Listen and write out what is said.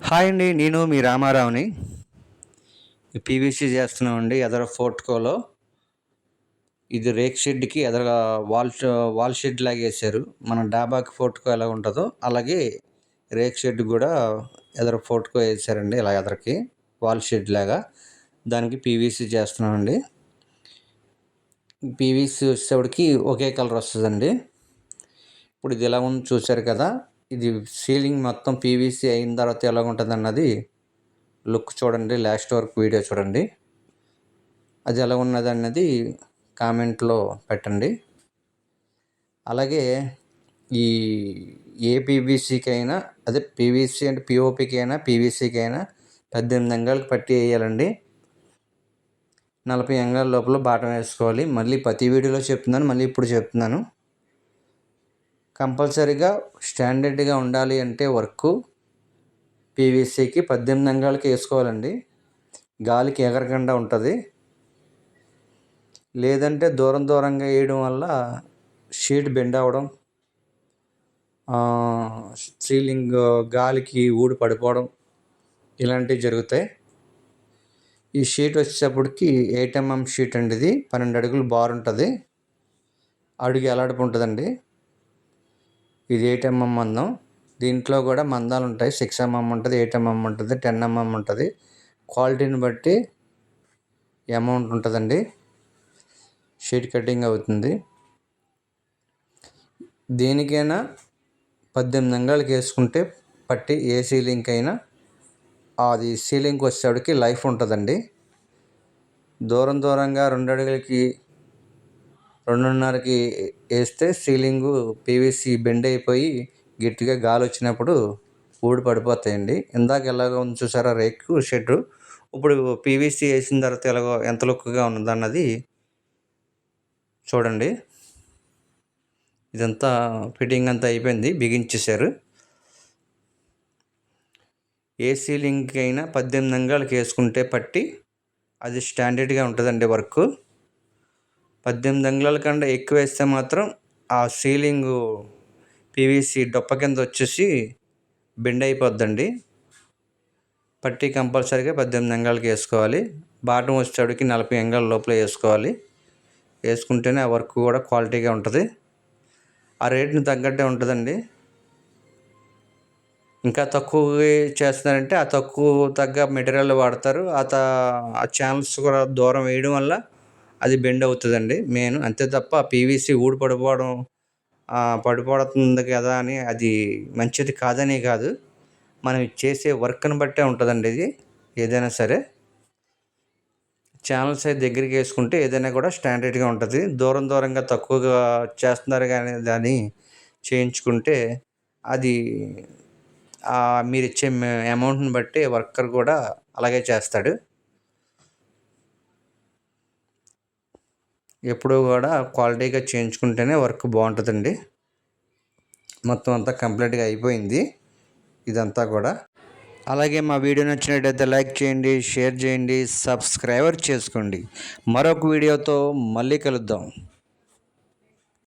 Hi అండి, నేను మీ రామారావుని. పీవీసీ చేస్తున్నామండి ఎదర ఫోర్ట్కోలో. ఇది రేక్ షెడ్కి ఎదర వాల్ షెడ్ లాగా వేసారు. మన డాబాకి ఫోర్ట్కో ఎలా ఉంటుందో అలాగే రేక్ షెడ్ కూడా ఎదర ఫోర్ట్కో వేసారండి. ఇలా ఎదరకి వాల్ షెడ్ లాగా దానికి పీవీసీ చేస్తున్నామండి. పీవీసీ వచ్చేటప్పటికి ఒకే కలర్ వస్తుందండి. ఇప్పుడు ఇది ఎలా ఉంది చూసారు కదా. ఇది సీలింగ్ మొత్తం పీవీసీ అయిన తర్వాత ఎలా ఉంటుంది అన్నది లుక్ చూడండి, లాస్ట్ వరకు వీడియో చూడండి. అది ఎలా ఉన్నది అన్నది కామెంట్లో పెట్టండి. అలాగే ఈ ఏ పీవీసీకి అయినా, అదే పీవీసీ అంటే పిఓపికి అయినా పీవీసీకి అయినా 18 అంగాలకు పట్టి వేయాలండి. 40 అంగాల లోపల బాటం వేసుకోవాలి. మళ్ళీ ప్రతి వీడియోలో చెప్తున్నాను, మళ్ళీ ఇప్పుడు చెప్తున్నాను. కంపల్సరీగా స్టాండర్డ్గా ఉండాలి అంటే వర్క్ పీవీసీకి 18 అంగాలకి వేసుకోవాలండి. గాలికి ఎగరకుండా ఉంటుంది. లేదంటే దూరంగా వేయడం వల్ల షీట్ బెండ్ అవ్వడం, సీలింగ్ గాలికి ఊడి పడిపోవడం ఇలాంటివి జరుగుతాయి. ఈ షీట్ వచ్చేటప్పటికి 8 mm షీట్ అండి. ఇది 12 అడుగులు బార్ ఉంటుంది. అడుగు ఎలాడుపు ఉంటుందండి. ఇది 8 mm మందం. దీంట్లో కూడా మందాలు ఉంటాయి. 6 mm ఉంటుంది, 8 mm ఉంటుంది, 10 mm ఉంటుంది. క్వాలిటీని బట్టి అమౌంట్ ఉంటుందండి. షీట్ కటింగ్ అవుతుంది. దేనికైనా 18 అంగాలకి వేసుకుంటే పట్టి ఏ సీలింగ్ అయినా అది సీలింగ్కి వచ్చేటికి లైఫ్ ఉంటుందండి. దూరంగా 2 అడుగులకి 2.5కి వేస్తే సీలింగు పీవీసీ బెండ్ అయిపోయి గట్టిగా గాలి వచ్చినప్పుడు ఊడి పడిపోతాయండి. ఇందాక ఎలాగో ఉంది చూసారా రేకు షెడ్, ఇప్పుడు పీవీసీ వేసిన తర్వాత ఎంత లుక్గా ఉన్నదన్నది చూడండి. ఇదంతా ఫిట్టింగ్ అంతా అయిపోయింది, బిగించేశారు. ఏ సీలింగ్కి అయినా 18 అంగాలకి వేసుకుంటే పట్టి అది స్టాండర్డ్గా ఉంటుందండి వర్క్. 18 అంగుళాల కన్నా ఎక్కువ వేస్తే మాత్రం ఆ సీలింగు పీవీసీ డొప్ప కింద వచ్చేసి బెండ్ అయిపోద్దండి. పట్టి కంపల్సరీగా 18 అంగాలకి వేసుకోవాలి. బాటం వచ్చేటికి 40 అంగాల లోపల వేసుకోవాలి. వేసుకుంటేనే ఆ వర్క్ కూడా క్వాలిటీగా ఉంటుంది. ఆ రేట్ని తగ్గట్టే ఉంటుందండి. ఇంకా తక్కువ చేస్తున్నారంటే ఆ తక్కువ తగ్గ మెటీరియల్ వాడతారు. ఆ ఛానల్స్ కూడా దూరం వేయడం వల్ల అది బెండ్ అవుతుందండి మెయిన్. అంతే తప్ప పీవీసీ ఊడి పడిపోతుంది కదా అని అది మంచిది కాదని కాదు. మనం చేసే వర్క్ని బట్టే ఉంటుందండి. ఇది ఏదైనా సరే ఛానల్స్ అయితే దగ్గరికి వేసుకుంటే ఏదైనా కూడా స్టాండర్డ్గా ఉంటుంది. దూరంగా తక్కువగా చేస్తున్నారు కానీ దాన్ని చేయించుకుంటే అది మీరు ఇచ్చే అమౌంట్ని బట్టి వర్కర్ కూడా అలాగే చేస్తాడు. ఎప్పుడూ కూడా క్వాలిటీగా చేయించుకుంటేనే వర్క్ బాగుంటుందండి. మొత్తం అంతా కంప్లీట్గా అయిపోయింది ఇదంతా కూడా. అలాగే మా వీడియో నచ్చినట్టయితే లైక్ చేయండి, షేర్ చేయండి, సబ్స్క్రైబర్ చేసుకోండి. మరొక వీడియోతో మళ్ళీ కలుద్దాం.